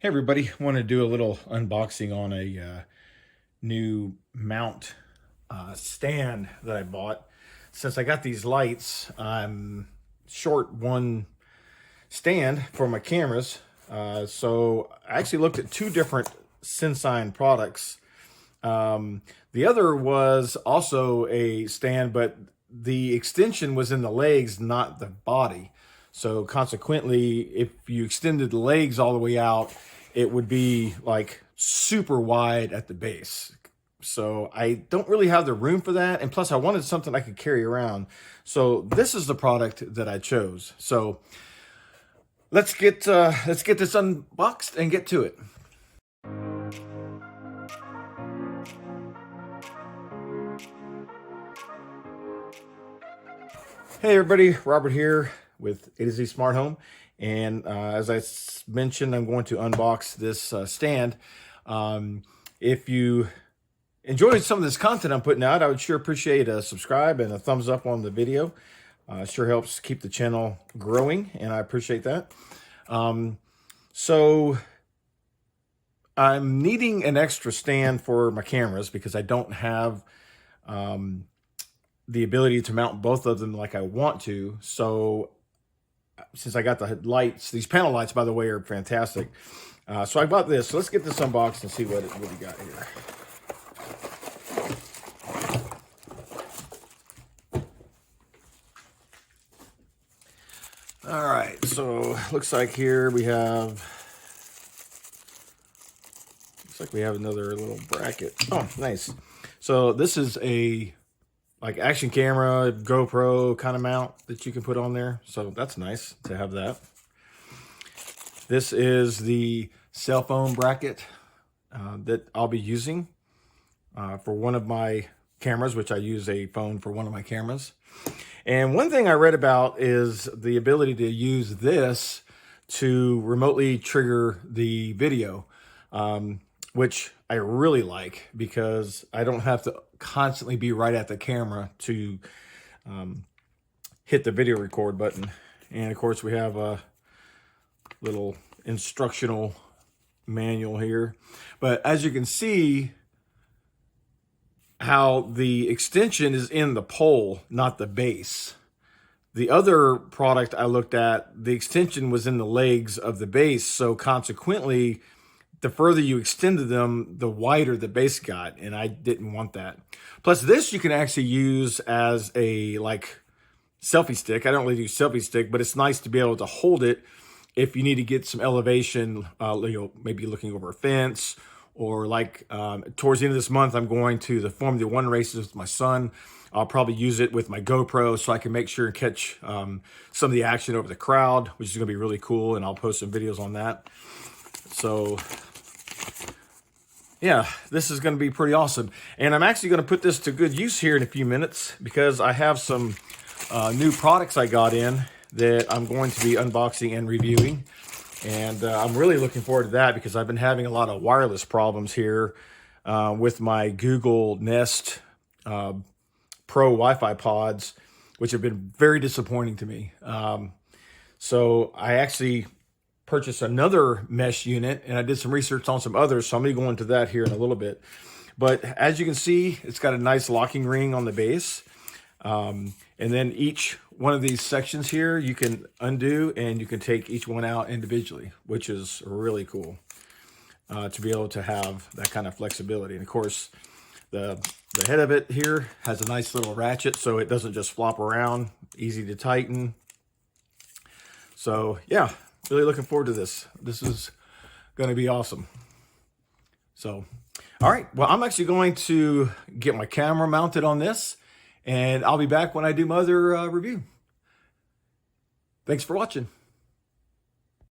Hey everybody, want to do a little unboxing on a new mount stand that I bought. Since I got these lights, I'm short one stand for my cameras. So I actually looked at two different Sensign products. The other was also a stand, but the extension was in the legs, not the body. So consequently, if you extended the legs all the way out, it would be like super wide at the base. So I don't really have the room for that. And plus I wanted something I could carry around. So this is the product that I chose. So let's get this unboxed and get to it. Hey everybody, Robert here with A to Z Smart Home. And as I mentioned, I'm going to unbox this stand. If you enjoyed some of this content I'm putting out, I would sure appreciate a subscribe and a thumbs up on the video. Sure helps keep the channel growing, and I appreciate that. So I'm needing an extra stand for my cameras because I don't have the ability to mount both of them like I want to. So since I got the lights, these panel lights, by the way, are fantastic. So I bought this. So let's get this unboxed and see what we got here. All right, so looks like here we have, another little bracket. Oh, nice. So this is a like action camera, GoPro kind of mount that you can put on there. So that's nice to have that. This is the cell phone bracket that I'll be using for one of my cameras, which I use a phone for one of my cameras. And one thing I read about is the ability to use this to remotely trigger the video, which I really like because I don't have to constantly be right at the camera to hit the video record button. And of course we have a little instructional manual here. But as you can see, how the extension is in the pole, not the base. The other product I looked at, the extension was in the legs of the base. So consequently, the further you extended them, the wider the base got, and I didn't want that. Plus this you can actually use as a like selfie stick. I don't really do selfie stick, but it's nice to be able to hold it if you need to get some elevation, maybe looking over a fence, or like towards the end of this month, I'm going to the Formula One races with my son. I'll probably use it with my GoPro so I can make sure and catch some of the action over the crowd, which is gonna be really cool, and I'll post some videos on that. So yeah, this is gonna be pretty awesome. And I'm actually gonna put this to good use here in a few minutes because I have some new products I got in that I'm going to be unboxing and reviewing. And I'm really looking forward to that because I've been having a lot of wireless problems here with my Google Nest Pro Wi-Fi pods, which have been very disappointing to me. So I actually purchased another mesh unit, and I did some research on some others, so I'm going to go into that here in a little bit. But as you can see, it's got a nice locking ring on the base. And then each one of these sections here, you can undo and you can take each one out individually, which is really cool to be able to have that kind of flexibility. And of course, the head of it here has a nice little ratchet, so it doesn't just flop around, easy to tighten. So yeah, really looking forward to this. This is going to be awesome. So, all right, well, I'm actually going to get my camera mounted on this, and I'll be back when I do my other review. Thanks for watching.